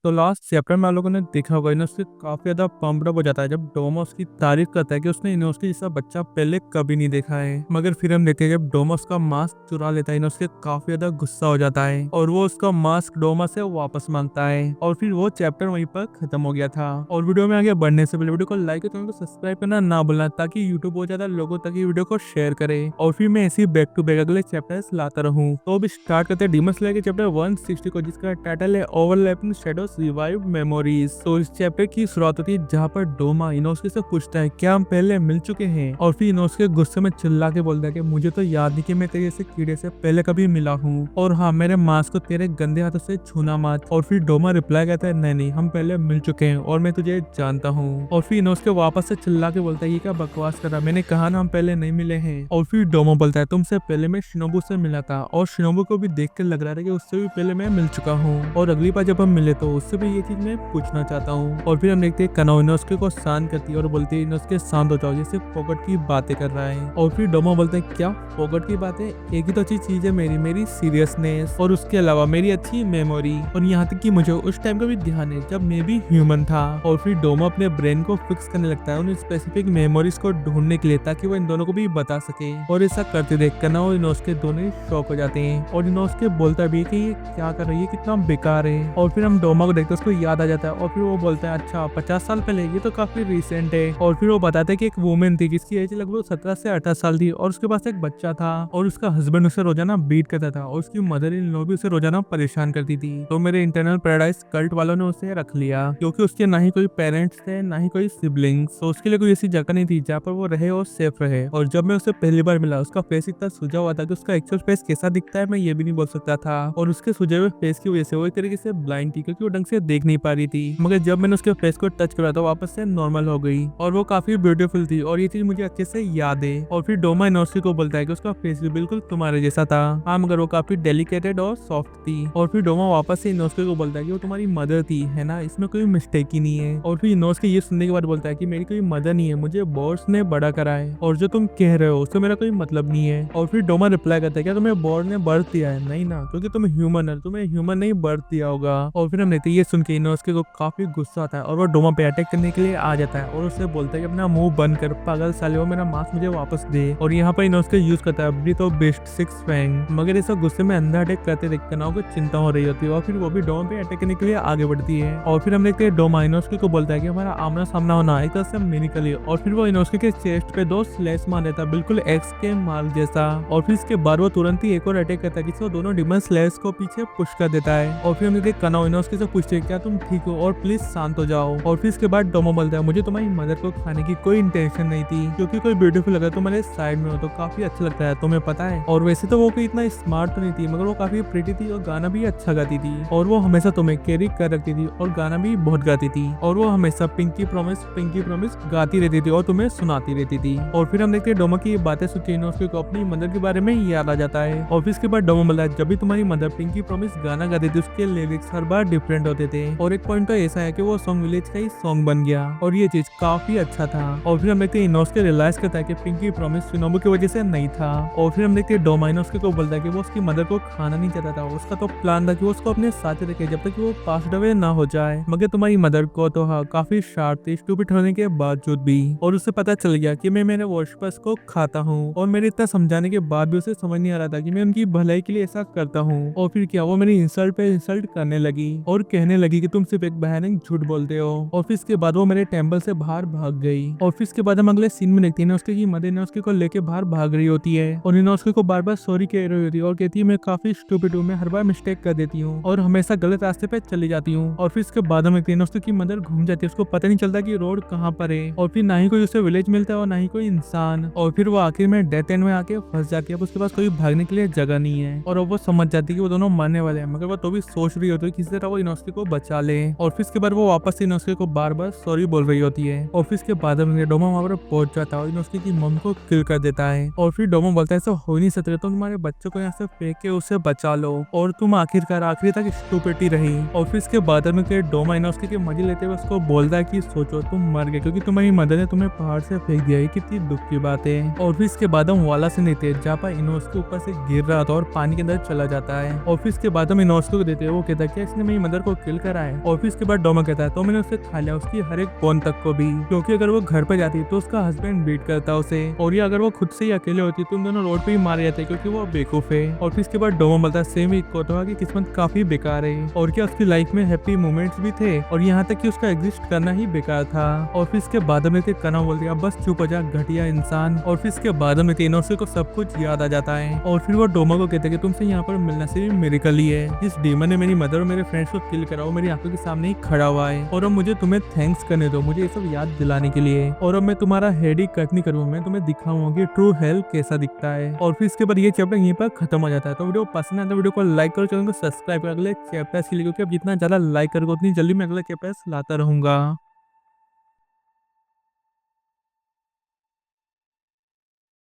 तो last chapter में आप लोगों ने देखा होगा इनोस्के काफी ज्यादा पंप्ड अप हो जाता है जब डोमो उसकी तारीफ करता है कि उसने इनोस्के जैसा बच्चा पहले कभी नहीं देखा है। मगर फिर हम देखते हैं जब डोमो उसका मास्क चुरा लेता है इनोस्के काफी ज्यादा गुस्सा हो जाता है और वो उसका मास्क डोमा से वापस मांगता है और फिर वो चैप्टर वहीं पर खत्म हो गया था। और वीडियो में आगे बढ़ने से पहले वीडियो को लाइक और चैनल को सब्सक्राइब करना ना भूलना ताकि यूट्यूब बहुत ज्यादा लोगों तक ये वीडियो को शेयर करे और फिर मैं ऐसी बैक टू बैक अगले चैप्टर्स लाता रहूं। तो अब स्टार्ट करते हैं डीमन स्लेयर के चैप्टर 160 को, जिसका टाइटल है ओवरलैपिंग शैडोज रिवाइव्ड मेमोरीज। तो इस चैप्टर की शुरुआत होती है जहाँ पर डोमा इनोस्के से पूछता है क्या हम पहले मिल चुके हैं, और फिर इनोस्के गुस्से में चिल्ला के बोलता है कि मुझे तो याद नहीं कि मैं तेरे से कीड़े से पहले कभी मिला हूँ, और हाँ मेरे मास्क को तेरे गंदे हाथों से छूना मत। और फिर डोमा रिप्लाई करता है नहीं हम पहले मिल चुके हैं और मैं तुझे जानता हूँ। और फिर इनोस्के वापस से चिल्ला के बोलता है ये क्या बकवास कर रहा, मैंने कहा ना हम पहले नहीं मिले हैं। और फिर डोमा बोलता है तुमसे पहले मैं शिनोबू से मिला था और शिनोबू को भी देख कर लग रहा था कि उससे भी पहले मैं मिल चुका हूँ, और अगली बार जब हम मिले तो उससे भी ये चीज मैं पूछना चाहता हूँ। और फिर हम देखते हैं कनाओ इनोस्के को शांत करती है और बोलती है इनोस्के शांत हो जाओ, जैसे फोकट की बातें कर रहा है। और फिर डोमा बोलते हैं क्या फोकट की बातें, एक ही तो अच्छी चीज है मेरी सीरियसनेस और उसके अलावा मेरी अच्छी मेमोरी, और यहाँ तक कि मुझे उस टाइम का भी ध्यान है जब मैं भी ह्यूमन था। और फिर डोमा अपने ब्रेन को फिक्स करने लगता है उन स्पेसिफिक मेमोरीज को ढूंढने के लिए ताकि वो इन दोनों को भी बता सके, और ऐसा करते देख कर ना वो इनोस्के दोनों शॉक हो जाते हैं। और इनोस्के बोलता भी है कि ये क्या कर रही है, कितना बेकार है। और फिर हम डोमा को देखते हैं उसको याद आ जाता है और फिर वो बोलता है अच्छा 50 साल पहले, ये तो काफी रिसेंट है। और फिर वो बताता है कि एक वुमेन थी जिसकी एज लगभग 17 से 18 साल थी और उसके पास एक बच्चा था और उसका हस्बैंड उसे रोजाना बीट करता था और उसकी मदर इन लॉ भी उसे रोजाना परेशान करती थी। तो मेरे इंटरनल पैराडाइज कल्ट वालों ने उसे रख लिया क्योंकि उसके ना ही कोई पेरेंट्स थे ना ही कोई सिबलिंग्स, तो उसके लिए कोई ऐसी जगह नहीं थी जहाँ पर वो रहे और सेफ रहे। और जब मैं उसे पहली बार मिला उसका फेस इतना सूजा हुआ था कि उसका एक्चुअल फेस कैसा दिखता है मैं ये भी नहीं बोल सकता था, और उसके सूजे हुए फेस की वजह से वो एक तरीके से ब्लाइंड थी क्योंकि वो ढंग से देख नहीं पा रही थी। मगर जब मैंने उसके फेस को टच करा तो वापस से नॉर्मल हो गई और वो काफी ब्यूटीफुल थी और ये चीज मुझे अच्छे से याद है। और फिर डोमा इनोस्के को बोलता है कि उसका फेस भी बिल्कुल तुम्हारे जैसा था, हाँ मगर वो काफी डेलिकेटेड और सॉफ्ट थी। और फिर डोमा वापस से इनोस्के को बोलता है कि वो तुम्हारी मदर थी है ना, इसमें कोई मिस्टेक ही नहीं है। और फिर इनोस्के ये सुनने के बाद बोलता है कि मेरी कोई मदर नहीं है, मुझे बॉस ने बड़ा करा है और जो तुम कह रहे हो उससे मेरा कोई मतलब नहीं है। और फिर डोमा रिप्लाई करता है क्या तुम्हें बॉस ने बर्थ दिया है, नहीं ना क्योंकि तुम ह्यूमन है, तुम्हें ह्यूमन नहीं बर्थ दिया होगा। और फिर हम देखते हैं ये सुन के इनोस्के को काफी गुस्सा आता है और वो डोमा पे अटैक करने के लिए आ जाता है और उससे बोलता है कि अपना मुंह बंद कर पागल साले, वो मेरा मास्क मुझे वापस दे। और यहाँ पर इनोस्के यूज करता है breath of beast six fang, मगर ऐसा गुस्से में अंधा अटैक करते देख कनाओ को चिंता हो रही होती है और फिर वो भी डोमा पे अटैक करने के लिए आगे बढ़ती है। और फिर हम देखते हैं डोमा इनोस्के को बोलता है कि हमारा आमना सामना होना एक तरह से मेडिकली, और फिर वो इनोस्के के चेस्ट पे 2 स्लैश मार देता है बिल्कुल एक्स के मार्क जैसा। और फिर इसके बाद वो तुरंत ही एक और अटैक करता है जिससे वो दोनों डिमन स्लैश को पीछे पुश कर देता है। और फिर हम देखते हैं कनाओ इनोस्के से पूछते हैं क्या तुम ठीक हो और प्लीज शांत हो जाओ। और फिर इसके बाद डोमा बोलता है मुझे तुम्हारी मदर को खाने की कोई इंटेंशन नहीं थी क्योंकि कोई ब्यूटीफुल अगर तुम्हारे साइड में हो तो काफी अच्छा लगता है, तुम्हें पता है। और वैसे तो वो कोई इतना स्मार्ट तो नहीं थी मगर वो काफी प्रिटी थी और गाना भी अच्छा गाती थी और वो हमेशा तुम्हें कैरी कर रखती थी और गाना भी बहुत गाती थी और वो हमेशा पिंकी प्रॉमिस गाती रहती थी और तुम्हें सुनाती रहती थी। और फिर हम देखते हैं डोमा की ये बातें सुन के इनोस्के को अपनी मदर के बारे में याद आ जाता है। और फिर इसके बाद डोमा बोलता है जब भी तुम्हारी मदर पिंकी प्रॉमिस गाना गाती थी उसके लिरिक्स हर बार डिफरेंट होते थे और एक पॉइंट तो ऐसा है कि वो सॉन्ग विलेज का ही सॉन्ग बन गया और ये चीज काफी अच्छा था। और फिर हम देखते हैं इनोस्के रियलाइज करता है कि पिंकी प्रॉमिस शिनोबू की वजह से नहीं था। और फिर हम देखते हैं डोमा इनोस्के को बोलता है कि वो उसकी मदर को खाना नहीं चाहता था, उसका तो प्लान था कि वो उसको अपने साथ रखे जब तक वो पास्ड अवे ना हो जाए, मगर तुम्हारी मदर को तो हाँ काफी शार्प थी स्टूपिड होने के बावजूद भी, और उसे पता चल गया कि मैं मेरे वर्शिपर्स को खाता हूँ और मेरे इतना समझाने के बाद भी उसे समझ नहीं आ रहा था कि मैं उनकी भलाई के लिए ऐसा करता हूँ। और फिर क्या वो मेरी इंसल्ट पे इंसल्ट करने लगी और कहने लगी कि तुम सिर्फ एक भयानक झूठ बोलते हो। और फिर इसके बाद वो मेरे टेम्पल से बाहर भाग गई। और फिर इसके बाद हम अगले सीन में देखते हैं उसके की मदर इनोस्के को लेके बाहर भाग रही होती है और इनोस्के को बार बार सॉरी कह रही होती है और कहती है मैं काफी स्टूपिड हूँ, मैं हर बार मिस्टेक कर देती हूँ और हमेशा गलत रास्ते पे चली जाती हूँ। और फिर इसके बाद हम इनोस्के की मदर घूम जाती है, उसको पता नहीं चलता कि रोड कहाँ पर है और फिर ना ही कोई उसे विलेज मिलता है और ना ही कोई इंसान। और फिर वो आखिर में डेथ एंड में आके फंस जाती है, अब उसके पास कोई भागने के लिए जगह नहीं है और अब वो समझ जाती है कि वो दोनों मरने वाले हैं, मगर वो तो भी सोच रही होती है किसी तरह वो इनोस्के को बचा ले। और फिर इसके बाद वो वापस से इनोस्के को बार बार सॉरी बोल रही होती है। और फिर इसके बाद डोमा वहां पर पहुंच जाता है और इनोस्के की मम्मी को किल कर देता है। और फिर डोमा बोलता है ऐसा हो नहीं सकता, तुम तुम्हारे बच्चों को यहाँ से फेंक के उसे बचा लो और तुम आखिरकार आखिरी तक स्टूपिड रही। और फिर इसके बाद डोमा इनोस्के के मजे लेते हुए उसको बोलता है कि सोचो तुम मर गए क्योंकि तुम्हारी मदर ने तुम्हें पहाड़ से फेंक दिया, ये कितनी दुख की बात है। और फिर इसके बाद हम वाला से देते हैं जहाँ पर इनोस्के ऊपर से गिर रहा था और पानी के अंदर चला जाता है। और फिर इसके बाद हम इनोस्के को देते हैं, वो कहता है कि इसने मेरी मदर को किल करा है। और फिर इसके बाद डोमो कहता है तो मैंने उसे खा लिया, उसकी हर एक बोन तक को भी, क्योंकि अगर वो घर पे जाती तो उसका हस्बैंड बीट करता उसे, और ये अगर वो खुद से ही अकेले होती तो उन दोनों रोड पे ही मारे जाते क्योंकि वो बेवकूफ है। और फिर इसके बाद डोमो बोलता है सेम ही कोटोआ की किस्मत काफी बेकार है, और क्या उसकी लाइफ में हैप्पी मोमेंट्स भी थे, और यहाँ तक कि उसका एग्जिस्ट करना ही बेकार था। और फिर इसके बाद में कना बोल दिया बस चुप हो जा घटिया इंसान। और फिर इसके बाद में इनोसे को सब कुछ याद आ जाता है, और फिर वो डोमो को कहते हैं कि तुमसे यहाँ पर मिलना सिर्फ मिरेकल ही है, जिस डीमन ने मेरी मदर और मेरे फ्रेंड्स को किल करा वो मेरी आंखों के सामने ही खड़ा हुआ है, और अब मुझे तुम्हें थैंक्स करने दो मुझे ये सब याद दिलाने के लिए, और अब मैं तुम्हारा हेड ही कट नहीं करूंगा, मैं तुम्हें दिखाऊंगा कि ट्रू हेल्प कैसा दिखता है। और फिर इसके बाद ये चैप्टर यहीं पर खत्म हो जाता है। तो वीडियो पसंद है तो वीडियो को लाइक करो, चैनल को सब्सक्राइब कर अगले चैप्टर के लिए, क्योंकि अब जितना ज्यादा लाइक करोगे उतनी जल्दी मैं अगले चैप्टर लाता रहूंगा।